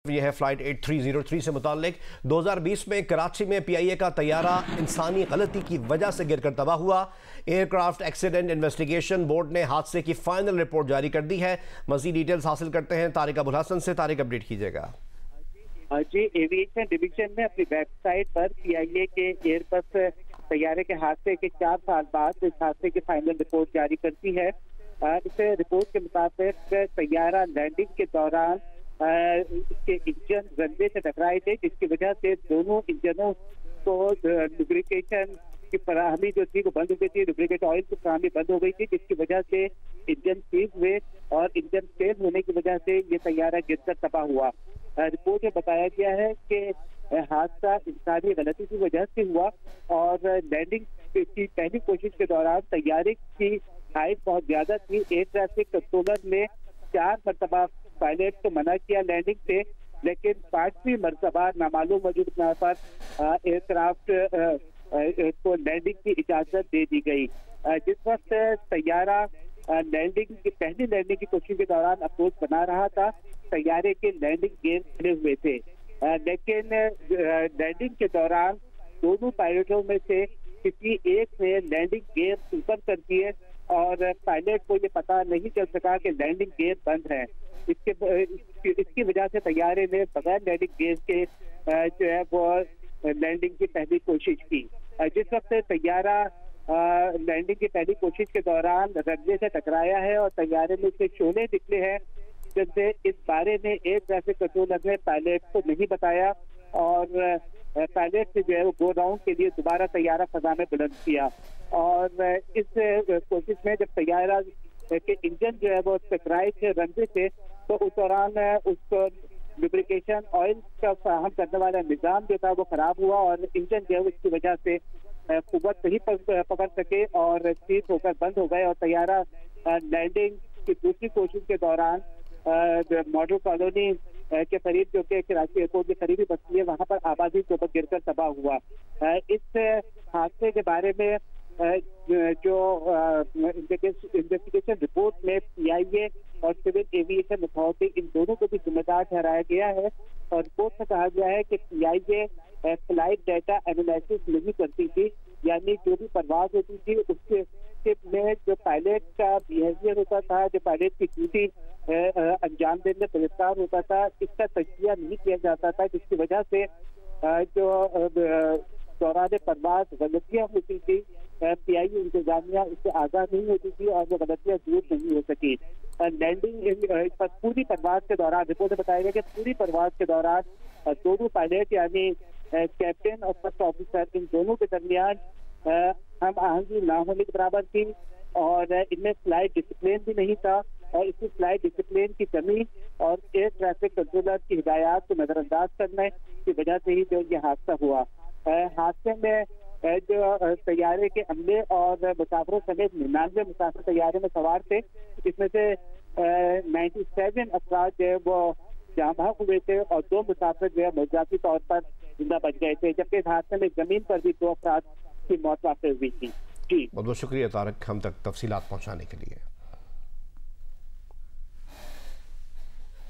یہ ہے فلائٹ 8303 سے متعلق 2020 میں کراچی میں پی آئی اے کا طیارہ انسانی غلطی کی وجہ سے گر کر تباہ ہوا۔ ایئرکرافٹ ایکسیڈنٹ انویسٹیگیشن بورڈ نے حادثے کی فائنل رپورٹ جاری کر دی ہے۔ مزید ڈیٹیلز حاصل کرتے ہیں طارق ابوالحسن سے۔ طارق، اپڈیٹ کیجئے گا۔ جی، ایویشن ڈویژن نے اپنی ویب سائٹ پر پی آئی اے کے ایئر بس طیارے کے حادثے کے 4 سال بعد اس حادثے کی فائنل رپورٹ جاری کرتی ہے۔ اس رپورٹ کے مطابق طیارہ لینڈنگ کے دوران اس کے انجن رن وے سے ٹکرائے تھے، جس کی وجہ سے دونوں انجنوں کو لوبریکیشن کی فراہمی جو تھی وہ بند ہو گئی تھی، لوبریکیٹ آئل کی فراہمی بند ہو گئی تھی، جس کی وجہ سے انجن سیز ہوئے اور انجن فیل ہونے کی وجہ سے یہ طیارہ گر کر تباہ ہوا۔ رپورٹ میں بتایا گیا ہے کہ حادثہ انسانی غلطی کی وجہ سے ہوا اور لینڈنگ کی پہلی کوشش کے دوران طیارے کی ہائٹ بہت زیادہ تھی۔ ایئر ٹریفک کنٹرولر نے 4 مرتبہ پائلٹ کو منع کیا لینڈنگ سے، لیکن 5ویں مرتبہ نامعلوم وجود پر ایئر کرافٹ کو لینڈنگ کی اجازت دے دی گئی۔ جس وقت طیارہ پہلی لینڈنگ کی کوشش کے دوران اپروچ بنا رہا تھا، طیارے کے لینڈنگ گیئر کھلے ہوئے تھے، لیکن لینڈنگ کے دوران دونوں پائلٹوں میں سے کسی ایک نے لینڈنگ گیئر اوپر کر دیے اور پائلٹ کو یہ پتا نہیں چل سکا کہ لینڈنگ گیئر بند ہے۔ اس کی وجہ سے طیارے نے بغیر لینڈنگ گیئر کے جو ہے وہ لینڈنگ کی پہلی کوشش کی۔ جس وقت طیارہ لینڈنگ کی پہلی کوشش کے دوران رن وے سے ٹکرایا ہے اور طیارے میں سے شعلے نکلے ہیں، جن سے اس بارے میں ایئر ٹریفک کنٹرولر نے پائلٹ کو نہیں بتایا اور پائلٹ سے جو ہے وہ گو راؤنڈ کے لیے دوبارہ طیارہ فضا میں بلند کیا۔ اور اس کوشش میں جب طیارہ کے انجن جو ہے وہ ٹکرائے تھے رن وے سے، تو اس دوران اس کو لوبریکیشن آئل کا فراہم کرنے والا نظام جو تھا وہ خراب ہوا اور انجن جو ہے اس کی وجہ سے قوت نہیں پکڑ سکے اور سیٹ ہو کر بند ہو گئے اور طیارہ لینڈنگ کی دوسری کوشش کے دوران ماڈل کالونی کے قریب، جو کہ کراچی ایئرپورٹ کے قریبی بستی ہے، وہاں پر آبادی کے اوپر گر کر تباہ ہوا۔ اس حادثے کے بارے میں جو انویسٹیگیشن رپورٹ میں پی آئی اے اور سول ایویشن اتھارٹی ان دونوں کو بھی ذمہ دار ٹھہرایا گیا ہے اور رپورٹ میں کہا گیا ہے کہ پی آئی اے فلائٹ ڈیٹا انالیسس نہیں کرتی تھی، یعنی جو بھی پرواز ہوتی تھی اس کے میں جو پائلٹ کا بیہیویئر ہوتا تھا، جو پائلٹ کی ڈیوٹی انجام دینے میں گرفتار ہوتا تھا، اس کا تجزیہ نہیں کیا جاتا تھا، جس کی وجہ سے جو دوران پرواز غلطیاں ہوتی تھی، پی آئی اے انتظامیہ اس سے آگاہ نہیں ہوتی تھی اور وہ غلطیاں دور نہیں ہو سکی۔ لینڈنگ پوری پرواز کے دوران رپورٹ میں بتایا گیا کہ پوری پرواز کے دوران دونوں پائلٹ یعنی کیپٹن اور فرسٹ آفیسر ان دونوں کے درمیان ہم آہنگی نہ ہونے کے برابر تھی اور ان میں فلائٹ ڈسپلین بھی نہیں تھا، اور اسی فلائٹ ڈسپلین کی کمی اور ایئر ٹریفک کنٹرولر کی ہدایات کو نظر انداز کرنے کی وجہ سے ہی جو یہ حادثہ ہوا۔ حادثے میں جو طیارے کے عملے اور مسافروں سمیت 99 مسافر طیارے میں سوار تھے، جس میں سے 97 افراد جو ہے وہ جاں بحق ہوئے تھے اور 2 مسافر جو ہے معجزاتی طور پر زندہ بچ گئے تھے، جبکہ اس حادثے میں زمین پر بھی 2 افراد کی موت واقع ہوئی تھی۔ جی، بہت بہت شکریہ طارق ہم تک تفصیلات پہنچانے کے لیے۔